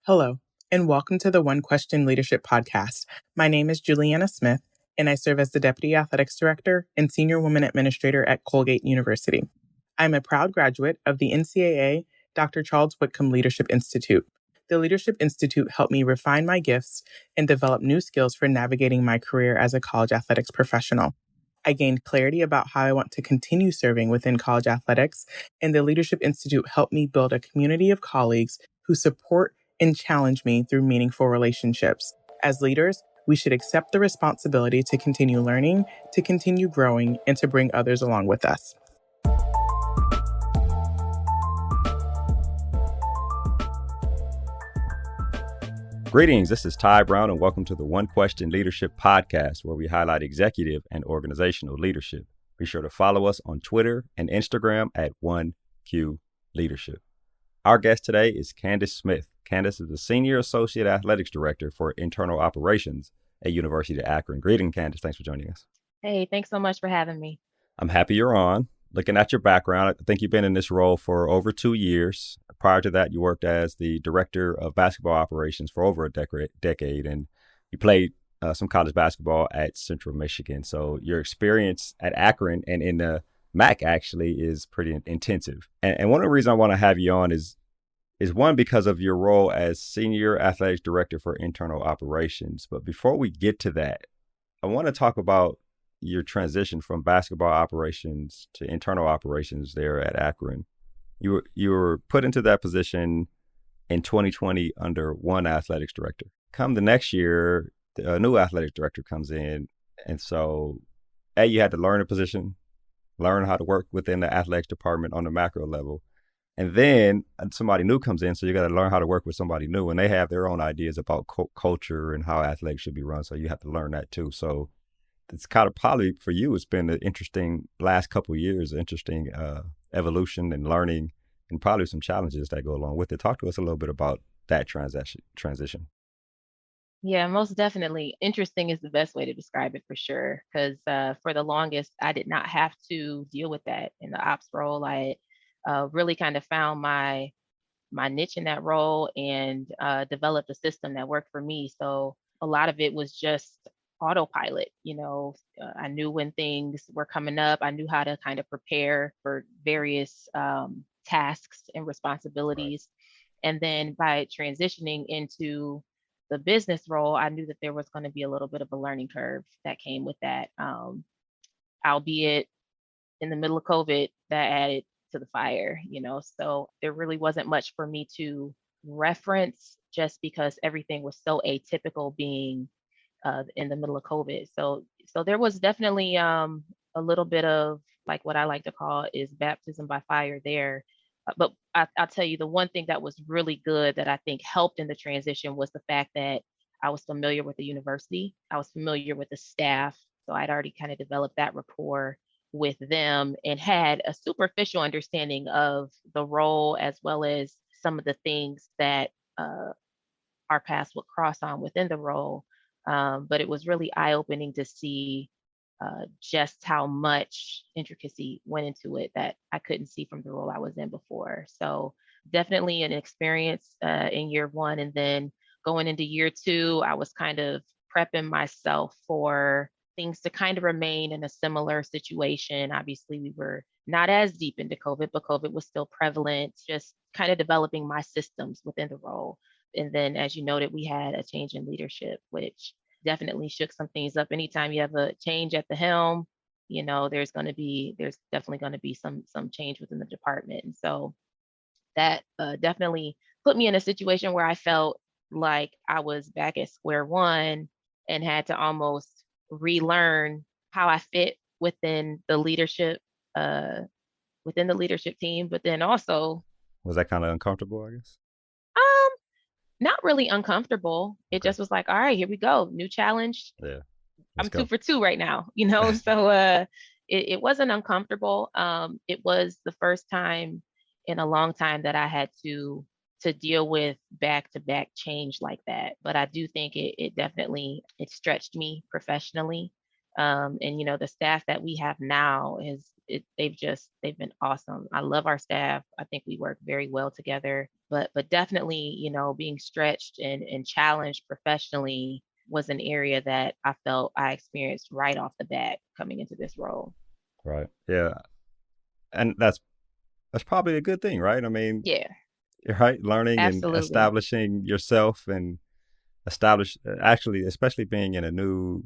Hello, and welcome to the One Question Leadership Podcast. My name is Juliana Smith, and I serve as the Deputy Athletics Director and Senior Women Administrator at Colgate University. I'm a proud graduate of the NCAA Dr. Charles Whitcomb Leadership Institute. The Leadership Institute helped me refine my gifts and develop new skills for navigating my career as a college athletics professional. I gained clarity about how I want to continue serving within college athletics, and the Leadership Institute helped me build a community of colleagues who support and challenge me through meaningful relationships. As leaders, we should accept the responsibility to continue learning, to continue growing, and to bring others along with us. Greetings, this is Ty Brown, and welcome to the One Question Leadership Podcast, where we highlight executive and organizational leadership. Be sure to follow us on Twitter and Instagram at 1Q Leadership. Our guest today is Candace Smith. Candace is the Senior Associate Athletics Director for Internal Operations at University of Akron. Greetings, Candace. Thanks for joining us. Hey, thanks so much for having me. I'm happy you're on. Looking at your background, I think you've been in this role for over 2 years. Prior to that, you worked as the Director of Basketball Operations for over a decade, and you played some college basketball at Central Michigan. So your experience at Akron and in the MAC actually is pretty intensive. And one of the reasons I want to have you on is one, because of your role as Senior Athletics Director for Internal Operations. But before we get to that, I want to talk about your transition from basketball operations to internal operations there at Akron. You were put into that position in 2020 under one athletics director. Come the next year, a new athletics director comes in. And so, you had to learn a position, learn how to work within the athletics department on the macro level. And then somebody new comes in, so you got to learn how to work with somebody new. And they have their own ideas about culture and how athletics should be run. So you have to learn that too. So it's kind of probably for you, it's been an interesting last couple of years, interesting evolution and learning, and probably some challenges that go along with it. Talk to us a little bit about that transition. Yeah, most definitely. Interesting is the best way to describe it for sure. Because for the longest, I did not have to deal with that in the ops role. I really kind of found my niche in that role and developed a system that worked for me. So a lot of it was just autopilot. I knew when things were coming up. I knew how to kind of prepare for various tasks and responsibilities. Right. And then by transitioning into the business role, I knew that there was going to be a little bit of a learning curve that came with that, albeit in the middle of COVID, that added to the fire, so there really wasn't much for me to reference just because everything was so atypical being in the middle of COVID. So there was definitely a little bit of like what I like to call is baptism by fire there. But I'll tell you, the one thing that was really good that I think helped in the transition was the fact that I was familiar with the university. I was familiar with the staff. So I'd already kind of developed that rapport with them and had a superficial understanding of the role as well as some of the things that our paths would cross on within the role. But it was really eye-opening to see just how much intricacy went into it that I couldn't see from the role I was in before. So definitely an experience in year one. And then going into year two, I was kind of prepping myself for things to kind of remain in a similar situation. Obviously, we were not as deep into COVID, but COVID was still prevalent, just kind of developing my systems within the role. And then, as you noted, we had a change in leadership, which definitely shook some things up. Anytime you have a change at the helm, there's definitely going to be some change within the department. And so that definitely put me in a situation where I felt like I was back at square one and had to almost relearn how I fit within the leadership team. But then also, was that kind of uncomfortable, I guess? Not really uncomfortable. It just was like, all right, here we go. New challenge. Yeah. I'm 2 for 2 right now, so it wasn't uncomfortable. It was the first time in a long time that I had to deal with back-to-back change like that. But I do think it definitely stretched me professionally. And the staff that we have now they've been awesome. I love our staff. I think we work very well together. But definitely, being stretched and challenged professionally was an area that I felt I experienced right off the bat coming into this role. Right. Yeah. And that's probably a good thing, right? I mean, Yeah, right, learning and absolutely. establishing yourself and actually, especially being in a new,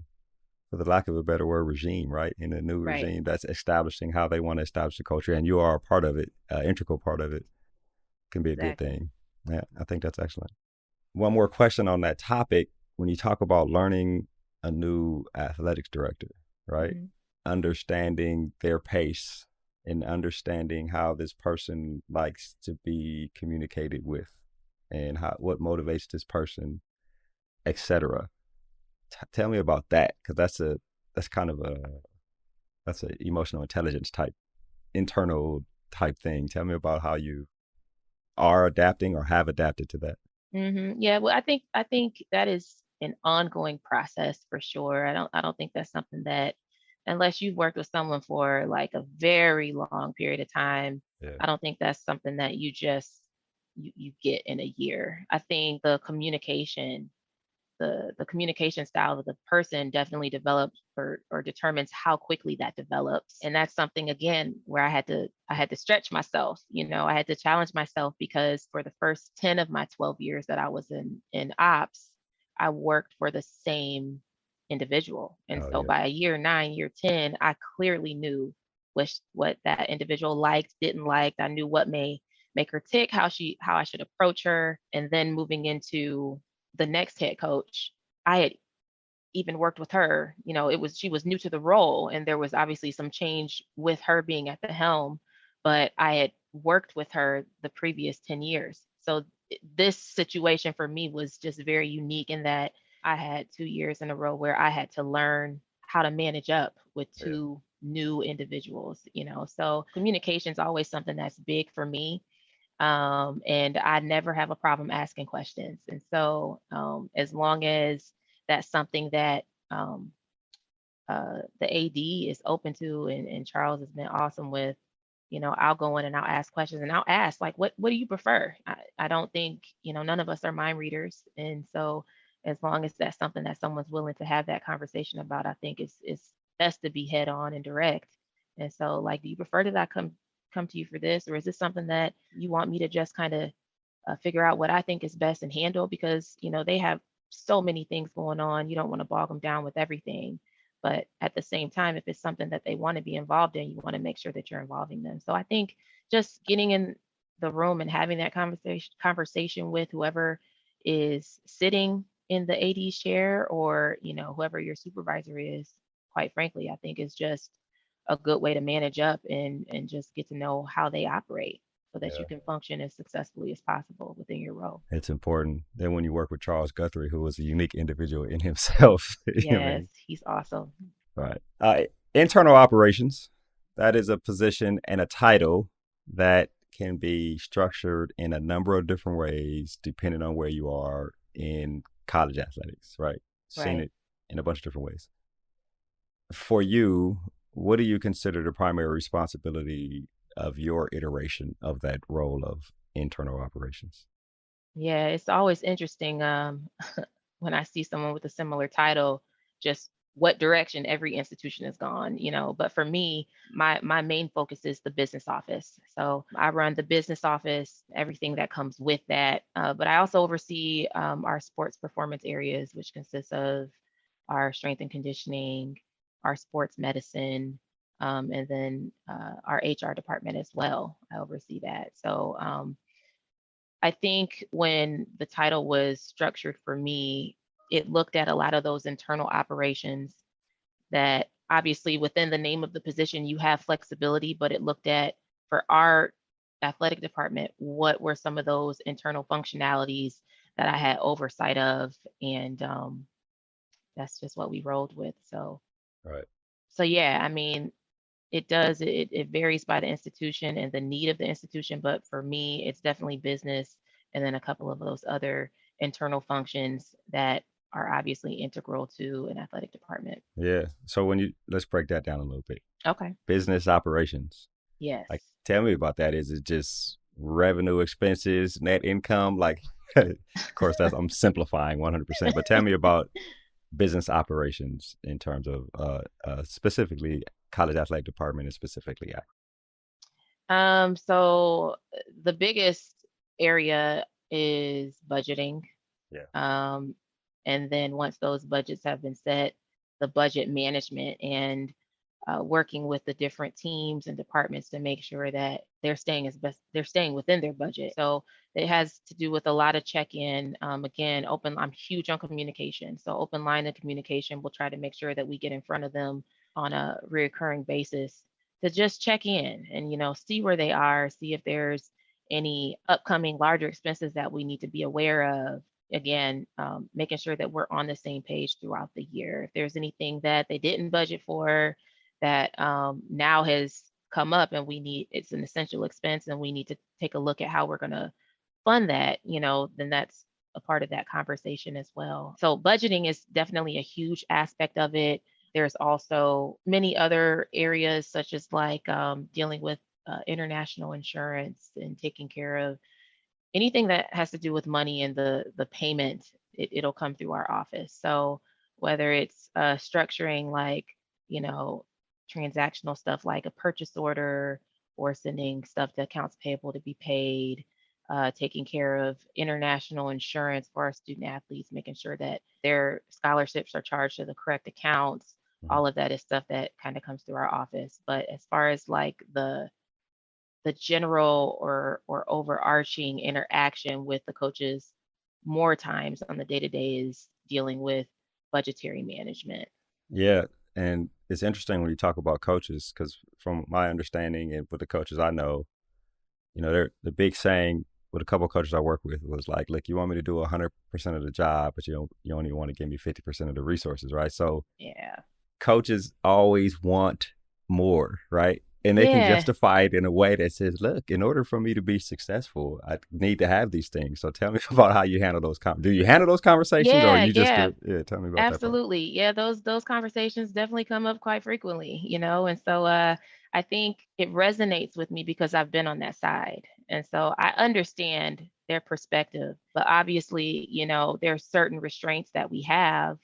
for the lack of a better word, regime, right? In a new Right. regime that's establishing how they want to establish the culture, and you are a part of it, integral part of it, can be a good Exactly. thing. Yeah, I think that's excellent. One more question on that topic. When you talk about learning a new athletics director, right? Mhm. Understanding their pace and understanding how this person likes to be communicated with and what motivates this person, etc. Tell me about that, because that's kind of that's an emotional intelligence type, internal type thing. Tell me about how you are adapting or have adapted to that. Yeah, well, I think that is an ongoing process for sure. I don't think that's something that, unless you've worked with someone for like a very long period of time, Yeah. I don't think that's something that you get in a year. I think the communication style of the person definitely develops or determines how quickly that develops. And that's something, again, where I had to stretch myself. I had to challenge myself, because for the first 10 of my 12 years that I was in ops, I worked for the same individual. And Oh so yeah. by year 9, year 10, I clearly knew what that individual liked, didn't like. I knew what may make her tick, how I should approach her. And then moving into the next head coach, I had even worked with her. She was new to the role, and there was obviously some change with her being at the helm, but I had worked with her the previous 10 years. So this situation for me was just very unique in that I had 2 years in a row where I had to learn how to manage up with Yeah. two new individuals. So communication is always something that's big for me, and I never have a problem asking questions. And so, as long as that's something that the AD is open to, and Charles has been awesome with, I'll go in and I'll ask questions, and I'll ask, like, what do you prefer? I don't think, none of us are mind readers. And so, as long as that's something that someone's willing to have that conversation about, I think it's best to be head on and direct. And so, like, do you prefer that I come to you for this, or is this something that you want me to just kind of figure out what I think is best and handle? Because they have so many things going on. You don't want to bog them down with everything, but at the same time, if it's something that they want to be involved in, you want to make sure that you're involving them. So I think just getting in the room and having that conversation with whoever is sitting in the AD's chair, or whoever your supervisor is, quite frankly, I think is just a good way to manage up and just get to know how they operate, so that you Yeah. can function as successfully as possible within your role. It's important. Then when you work with Charles Guthrie, who was a unique individual in himself, you know what I Yes, mean? he's awesome. Right. Internal operations, that is a position and a title that can be structured in a number of different ways depending on where you are in college athletics, right? Seen Right. it in a bunch of different ways. For you, what do you consider the primary responsibility of your iteration of that role of internal operations? Yeah, it's always interesting, when I see someone with a similar title, just what direction every institution has gone. But for me, my main focus is the business office. So I run the business office, everything that comes with that. But I also oversee our sports performance areas, which consists of our strength and conditioning, our sports medicine, and then our HR department as well. I oversee that. So I think when the title was structured for me, it looked at a lot of those internal operations that, obviously, within the name of the position, you have flexibility, but it looked at, for our athletic department, what were some of those internal functionalities that I had oversight of. And that's just what we rolled with. Right. So yeah, I mean, it varies by the institution and the need of the institution, but for me, it's definitely business, and then a couple of those other internal functions that are obviously integral to an athletic department. Yeah. So let's break that down a little bit. Okay. Business operations. Yes. Like, tell me about that. Is it just revenue, expenses, net income? Like, of course, I'm simplifying 100%, but tell me about business operations in terms of specifically college athletic department and specifically Akron. So the biggest area is budgeting. Yeah. And then once those budgets have been set, the budget management and working with the different teams and departments to make sure that they're staying within their budget. So it has to do with a lot of check-in. Again, I'm huge on communication. So open line of communication, we'll try to make sure that we get in front of them on a recurring basis to just check in and, see where they are, see if there's any upcoming larger expenses that we need to be aware of. Again, making sure that we're on the same page throughout the year. If there's anything that they didn't budget for that now has come up and it's an essential expense and we need to take a look at how we're going to fund that, then that's a part of that conversation as well. So budgeting is definitely a huge aspect of it. There's also many other areas such as like dealing with international insurance and taking care of anything that has to do with money and the payment. It'll come through our office. So whether it's structuring like, transactional stuff like a purchase order or sending stuff to accounts payable to be paid, taking care of international insurance for our student athletes, making sure that their scholarships are charged to the correct accounts. All of that is stuff that kind of comes through our office. But as far as like the general or overarching interaction with the coaches more times on the day-to-day is dealing with budgetary management. Yeah. And it's interesting when you talk about coaches, because from my understanding and with the coaches I know, they're the big saying with a couple of coaches I work with was like, look, you want me to do 100% of the job, but you only want to give me 50% of the resources, right? So yeah, coaches always want more, right? And they can justify it in a way that says, look, in order for me to be successful, I need to have these things. So tell me about how you handle those. Do you handle those conversations or are you just, tell me about absolutely. that Yeah, those conversations definitely come up quite frequently, and so I think it resonates with me because I've been on that side. And so I understand their perspective, but obviously, there are certain restraints that we have.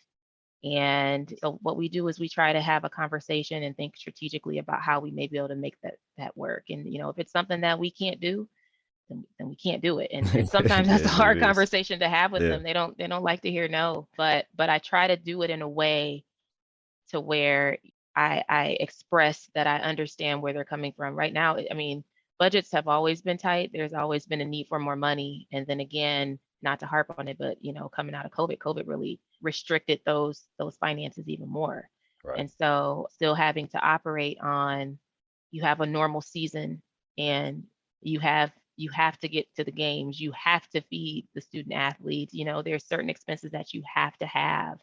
And so what we do is we try to have a conversation and think strategically about how we may be able to make that work. And, if it's something that we can't do, then we can't do it. And sometimes that's a hard conversation to have with them. They don't like to hear no, but I try to do it in a way to where I express that I understand where they're coming from. Right now, I mean, budgets have always been tight. There's always been a need for more money. And then again, not to harp on it, but coming out of COVID really restricted those finances even more. Right. And so still having to operate on, you have a normal season and you have to get to the games, you have to feed the student athletes, there's certain expenses that you have to have.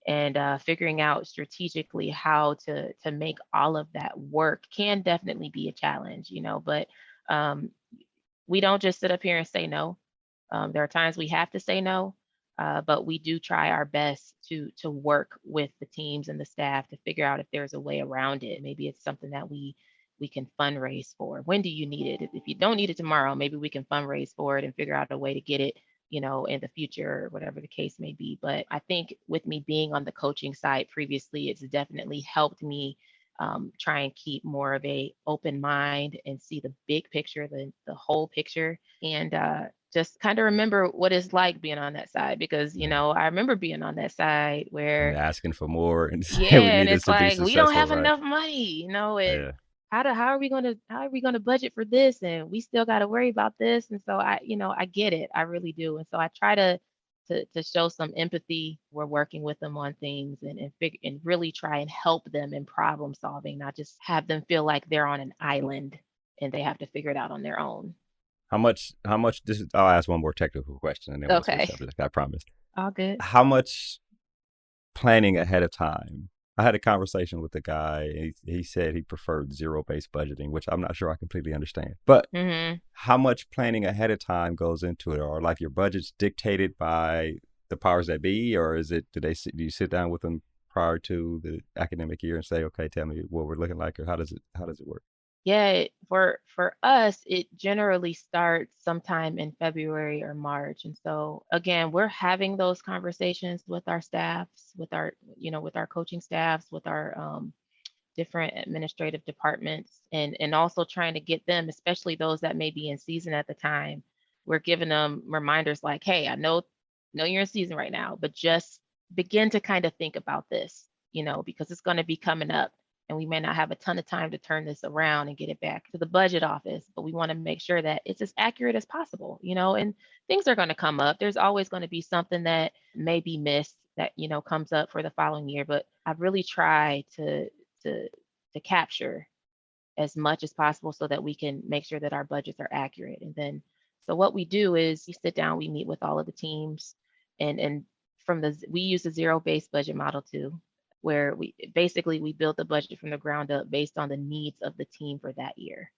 And figuring out strategically how to make all of that work can definitely be a challenge, but we don't just sit up here and say no. There are times we have to say no, but we do try our best to work with the teams and the staff to figure out if there's a way around it. Maybe it's something that we can fundraise for. When do you need it? If you don't need it tomorrow, maybe we can fundraise for it and figure out a way to get it, in the future, or whatever the case may be. But I think with me being on the coaching side previously, it's definitely helped me try and keep more of a open mind and see the big picture, the whole picture, and just kind of remember what it's like being on that side, because I remember being on that side where and asking for more and yeah, we and need it's to be like we don't have right? enough money, Yeah. How are we gonna budget for this, and we still got to worry about this. And so I get it, I really do. And so I try to show some empathy. We're working with them on things and really try and help them in problem solving, not just have them feel like they're on an island and they have to figure it out on their own. How much I'll ask one more technical question and then we'll switch subjects, I promise. All good. How much planning ahead of time? I had a conversation with a guy and he said he preferred zero-based budgeting, which I'm not sure I completely understand. But how much planning ahead of time goes into it? Or like your budget's dictated by the powers that be, or is it, do you sit down with them prior to the academic year and say, okay, tell me what we're looking like, or how does it work? Yeah, for us, it generally starts sometime in February or March. And so again, we're having those conversations with our staffs, with our coaching staffs, with our different administrative departments, and also trying to get them, especially those that may be in season at the time. We're giving them reminders like, hey, I know you're in season right now, but just begin to kind of think about this, because it's going to be coming up, and we may not have a ton of time to turn this around and get it back to the budget office, but we want to make sure that it's as accurate as possible, and things are going to come up. There's always going to be something that may be missed that, comes up for the following year, but I really try to to capture as much as possible so that we can make sure that our budgets are accurate. And then, so what we do is we sit down, we meet with all of the teams, and we use the zero-based budget model too, where we build the budget from the ground up based on the needs of the team for that year.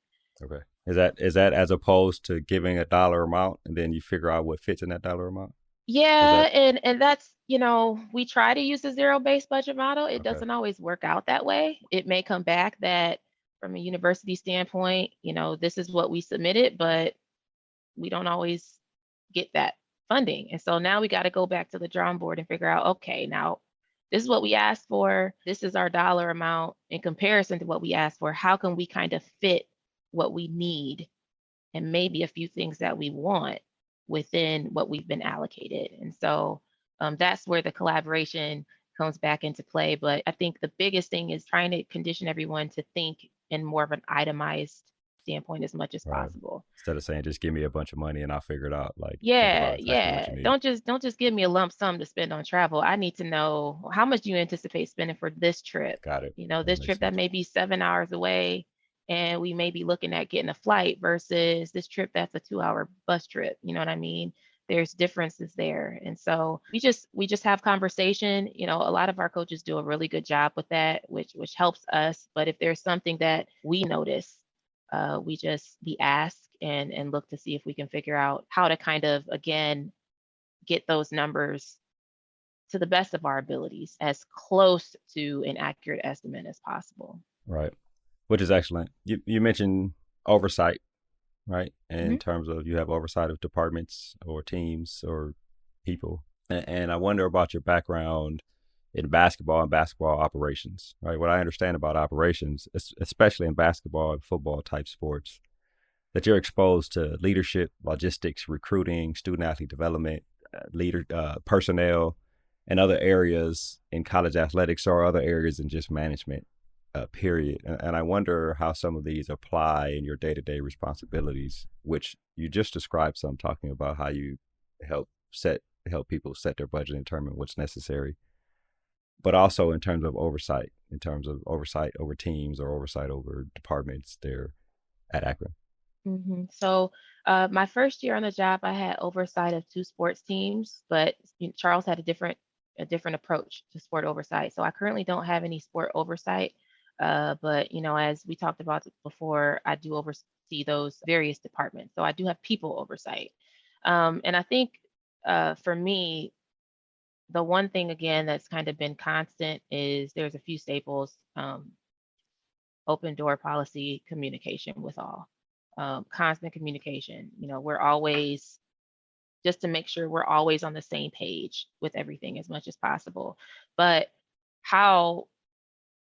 Okay. Is that as opposed to giving a dollar amount and then you figure out what fits in that dollar amount? Is Yeah, that and that's, we try to use a zero-based budget model. It okay? doesn't always work out that way. It may come back that from a university standpoint, this is what we submitted, but we don't always get that funding. And so now we got to go back to the drawing board and figure out, okay, now this is what we asked for. This is our dollar amount in comparison to what we asked for. How can we kind of fit what we need and maybe a few things that we want within what we've been allocated? And so that's where the collaboration comes back into play. But I think the biggest thing is trying to condition everyone to think in more of an itemized standpoint as much as Right. possible. Instead of saying just give me a bunch of money and I'll figure it out. Like think about Yeah, exactly what you yeah. need. Don't just give me a lump sum to spend on travel. I need to know how much you anticipate spending for this trip. Got it. That This makes trip that sense. may be 7 hours away, and we may be looking at getting a flight versus this trip that's a 2-hour bus trip. You know what I mean? There's differences there. And so we just have conversation. A lot of our coaches do a really good job with that, which helps us. But if there's something that we notice, we ask and look to see if we can figure out how to kind of, again, get those numbers to the best of our abilities, as close to an accurate estimate as possible. Right. Which is excellent. You mentioned oversight, right? In Hmm. terms of you have oversight of departments or teams or people. And I wonder about your background in basketball and basketball operations, right? What I understand about operations, especially in basketball and football type sports, that you're exposed to leadership, logistics, recruiting, student athlete development, personnel, and other areas in college athletics or other areas in just management, period. And I wonder how some of these apply in your day to day responsibilities, which you just described some, talking about how you help help people set their budget and determine what's necessary, but also in terms of oversight over teams or oversight over departments there at Akron. So, my first year on the job, I had oversight of two sports teams, but Charles had a different approach to sport oversight. So I currently don't have any sport oversight, but as we talked about before, I do oversee those various departments. So I do have people oversight, and I think for me, the one thing again that's kind of been constant is there's a few staples: open door policy, communication with all, constant communication. We're always, just to make sure we're always on the same page with everything as much as possible. But how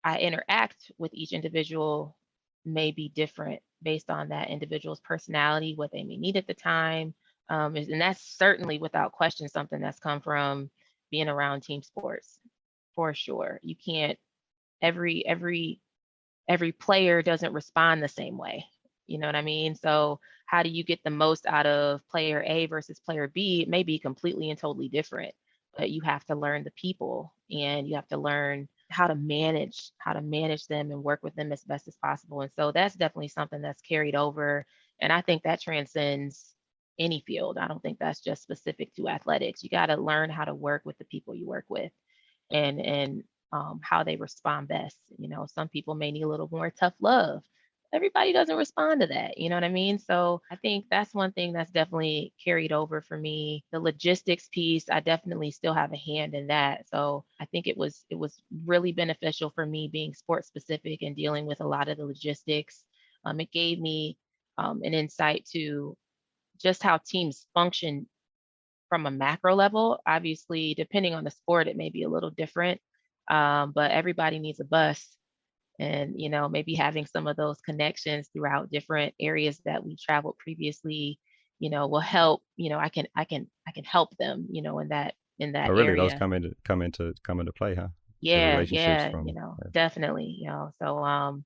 I interact with each individual may be different based on that individual's personality, what they may need at the time. And that's certainly without question something that's come from being around team sports, for sure. You can't, every player doesn't respond the same way. You know what I mean? So how do you get the most out of player A versus player B? It may be completely and totally different, but you have to learn the people, and you have to learn how to manage them and work with them as best as possible. And so that's definitely something that's carried over. And I think that transcends any field. I don't think that's just specific to athletics. You got to learn how to work with the people you work with, and how they respond best. Some people may need a little more tough love. Everybody doesn't respond to that. You know what I mean? So I think that's one thing that's definitely carried over for me. The logistics piece, I definitely still have a hand in that. So I think it was really beneficial for me being sports specific and dealing with a lot of the logistics. It gave me an insight to just how teams function from a macro level. Obviously, depending on the sport, it may be a little different, but everybody needs a bus. And maybe having some of those connections throughout different areas that we traveled previously, will help. I can help them, in that Oh, really? Those area. come into play, huh? The Yeah, relationships yeah, from. definitely. So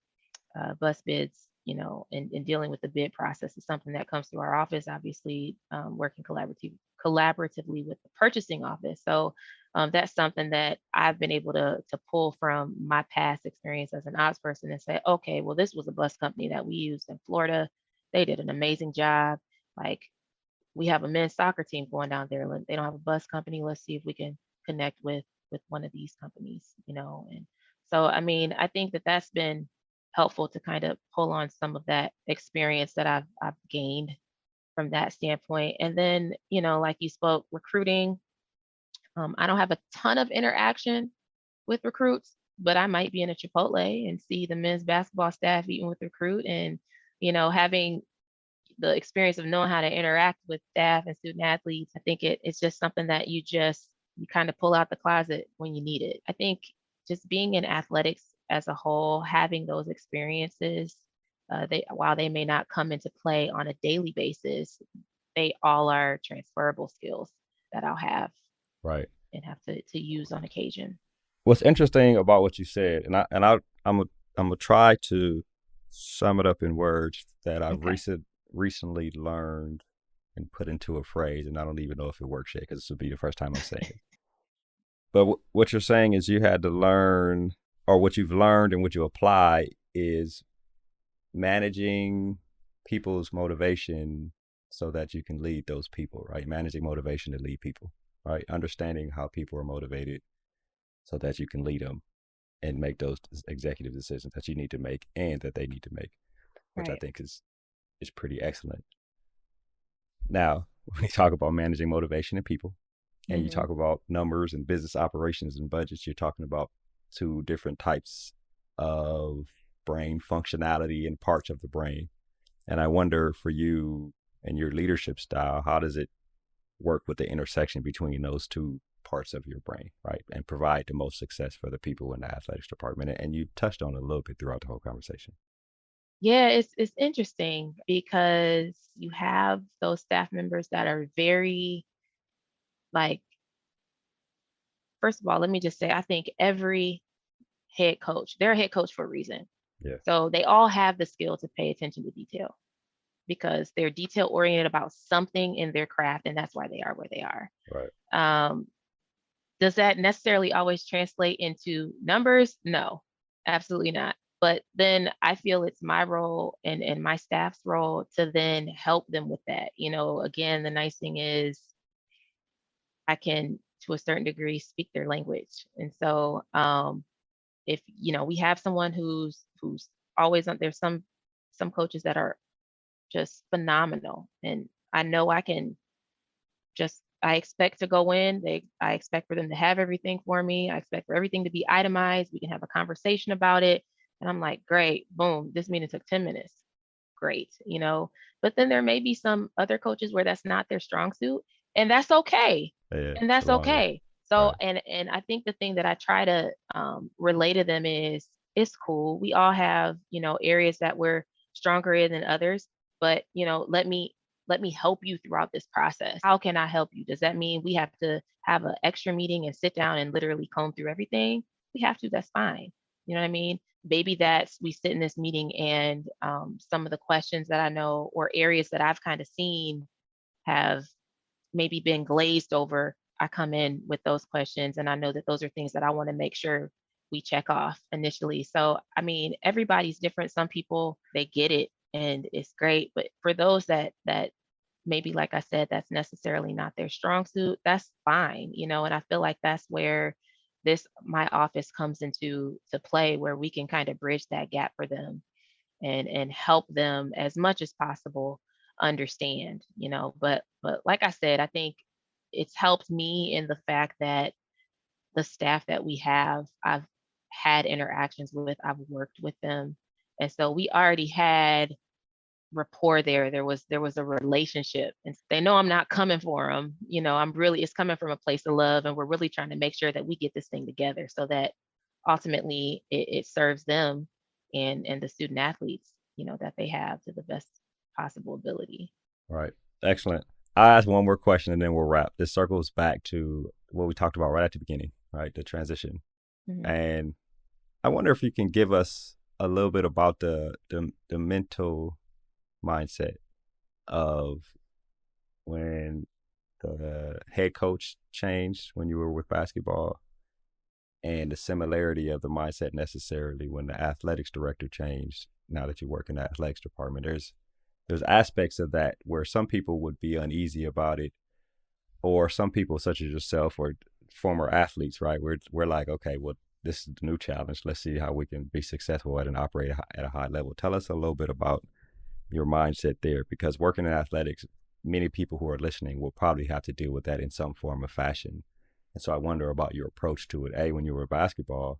bus bids, and dealing with the bid process is something that comes through our office, obviously, working collaboratively with the purchasing office. So that's something that I've been able to pull from my past experience as an ops person and say, okay, well, this was a bus company that we used in Florida. They did an amazing job. Like, we have a men's soccer team going down there. They don't have a bus company. Let's see if we can connect with one of these companies. And so, I mean, I think that that's been helpful to kind of pull on some of that experience that I've gained from that standpoint. And then, like you spoke, recruiting. I don't have a ton of interaction with recruits, but I might be in a Chipotle and see the men's basketball staff eating with recruit, and having the experience of knowing how to interact with staff and student athletes. I think it's just something that you kind of pull out the closet when you need it. I think just being in athletics as a whole, having those experiences, while they may not come into play on a daily basis, they all are transferable skills that I'll have Right. and have to use on occasion. What's interesting about what you said, I'm gonna try to sum it up in words that I've Okay. recently learned and put into a phrase, and I don't even know if it works yet because this will be the first time I'm saying it. But what you're saying is you had to learn, or what you've learned and what you apply is managing people's motivation so that you can lead those people, right? Managing motivation to lead people, right? Understanding how people are motivated so that you can lead them and make those executive decisions that you need to make and that they need to make, which I Right. think is pretty excellent. Now, when you talk about managing motivation in people and you Hmm. talk about numbers and business operations and budgets, you're talking about two different types of brain functionality and parts of the brain. And I wonder, for you and your leadership style, how does it work with the intersection between those two parts of your brain, right? And provide the most success for the people in the athletics department. And you touched on it a little bit throughout the whole conversation. Yeah, it's interesting because you have those staff members that are very, like, first of all, let me just say, I think every head coach, they're a head coach for a reason. Yeah. So they all have the skill to pay attention to detail because they're detail oriented about something in their craft, and that's why they are where they are. Right. Um, does that necessarily always translate into numbers? No, absolutely not. But then I feel it's my role and my staff's role to then help them with that. Again, the nice thing is I can, to a certain degree, speak their language. And so if we have someone who's always on, there's some coaches that are just phenomenal, and I know I can just, I expect to go in, I expect for them to have everything for me. I expect for everything to be itemized. We can have a conversation about it. And I'm like, great, boom, this meeting took 10 minutes. Great. But then there may be some other coaches where that's not their strong suit, and that's okay. Yeah. And It's a that's long list. okay. So, Right. and I think the thing that I try to relay to them is it's cool. We all have, areas that we're stronger in than others, but let me help you throughout this process. How can I help you? Does that mean we have to have an extra meeting and sit down and literally comb through everything? We have to, that's fine. You know what I mean? Maybe that's, we sit in this meeting and some of the questions that I know or areas that I've kind of seen have maybe been glazed over. I come in with those questions and I know that those are things that I want to make sure we check off initially. So, I mean, everybody's different. Some people, they get it and it's great, but for those that maybe, like I said, that's necessarily not their strong suit, that's fine. And I feel like that's where this my office comes into to play, where we can kind of bridge that gap for them and help them as much as possible understand. But like I said, I think it's helped me in the fact that the staff that we have, I've had interactions with, I've worked with them, And so we already had rapport there. There was a relationship, and they know I'm not coming for them. It's coming from a place of love, and we're really trying to make sure that we get this thing together so that ultimately it serves them and the student athletes, that they have to the best possible ability. Right. Excellent. I'll ask one more question and then we'll wrap. This circles back to what we talked about right at the beginning, right? The transition. Mhm. And I wonder if you can give us a little bit about the mental mindset of when the head coach changed when you were with basketball and the similarity of the mindset necessarily when the athletics director changed now that you work in the athletics department. There's aspects of that where some people would be uneasy about it, or some people such as yourself or former athletes, right? We're like, okay, well, this is the new challenge. Let's see how we can be successful at and operate at a high level. Tell us a little bit about your mindset there, because working in athletics, many people who are listening will probably have to deal with that in some form of fashion. And so I wonder about your approach to it, A, when you were basketball,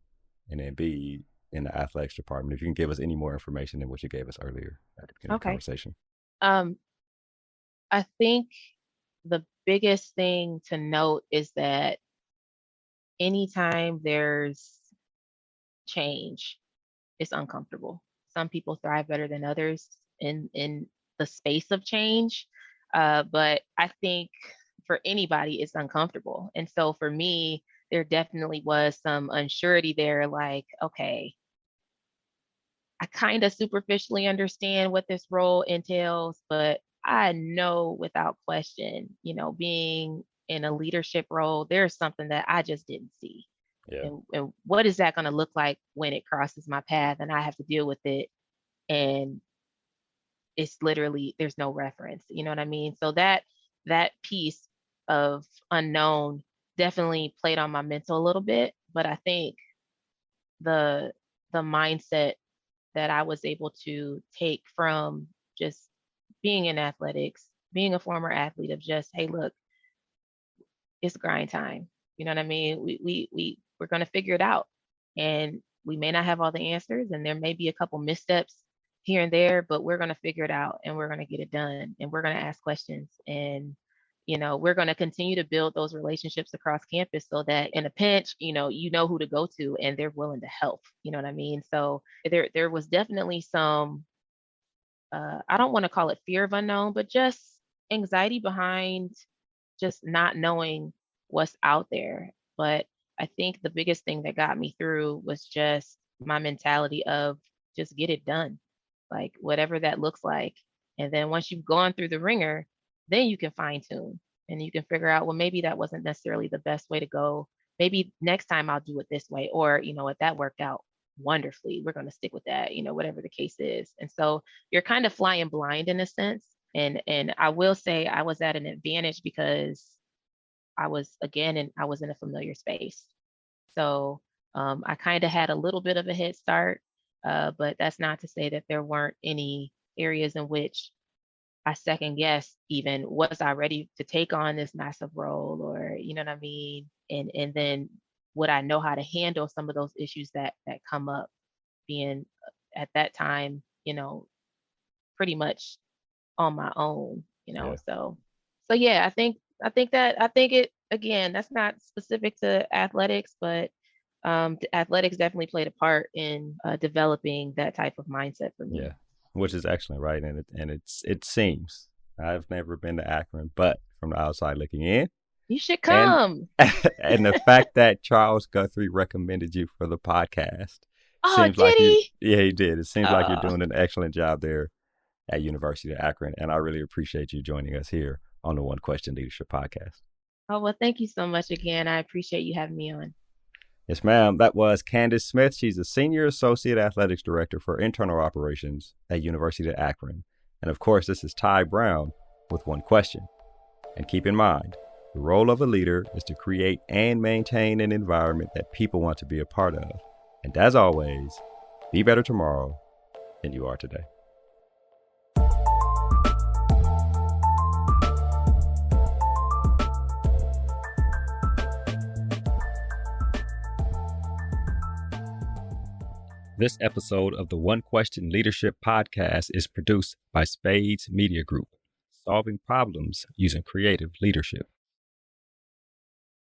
and then B, in the athletics department. If you can give us any more information than what you gave us earlier at the beginning of the Okay. conversation. Um, I think the biggest thing to note is that anytime there's change, it's uncomfortable. Some people thrive better than others in the space of change, but I think for anybody, it's uncomfortable. And so for me, there definitely was some unsurety there. Like, okay, I kind of superficially understand what this role entails, but I know without question, being in a leadership role, there's something that I just didn't see. Yeah. And what is that going to look like when it crosses my path and I have to deal with it? And it's literally, there's no reference. You know what I mean? So that piece of unknown definitely played on my mental a little bit, but I think the the mindset that I was able to take from just being in athletics, being a former athlete, of just, hey, look, it's grind time. You know what I mean? We're gonna figure it out. And we may not have all the answers, and there may be a couple missteps here and there, but we're gonna figure it out and we're gonna get it done and we're gonna ask questions. And we're going to continue to build those relationships across campus so that in a pinch, you know who to go to and they're willing to help. You know what I mean? So there was definitely some, I don't want to call it fear of unknown, but just anxiety behind just not knowing what's out there. But I think the biggest thing that got me through was just my mentality of just get it done, like whatever that looks like. And then once you've gone through the ringer, then you can fine tune and you can figure out, well, maybe that wasn't necessarily the best way to go. Maybe next time I'll do it this way. Or, what, that worked out wonderfully. We're going to stick with that, whatever the case is. And so you're kind of flying blind in a sense. And I will say I was at an advantage because I was in a familiar space. So I kind of had a little bit of a head start, but that's not to say that there weren't any areas in which I second guessed, even was I ready to take on this massive role, or you know what I mean? And then would I know how to handle some of those issues that come up, being at that time, pretty much on my own, Yeah. So yeah, I think it, again, that's not specific to athletics, but athletics definitely played a part in developing that type of mindset for me. Yeah. Which is excellent, right? It seems, I've never been to Akron, but from the outside looking in, You should and come. and the fact that Charles Guthrie recommended you for the podcast Oh, seems like did you, he? yeah, he did. It seems like you're Oh, doing an excellent job there at University of Akron, and I really appreciate you joining us here on the One Question Leadership Podcast. oh, well, thank you so much again. I appreciate you having me on. Yes, ma'am. That was Candace Smith. She's a Senior Associate Athletics Director for Internal Operations at University of Akron. And of course, this is Ty Brown with One Question. And keep in mind, the role of a leader is to create and maintain an environment that people want to be a part of. And as always, be better tomorrow than you are today. This episode of the One Question Leadership Podcast is produced by Spades Media Group, solving problems using creative leadership.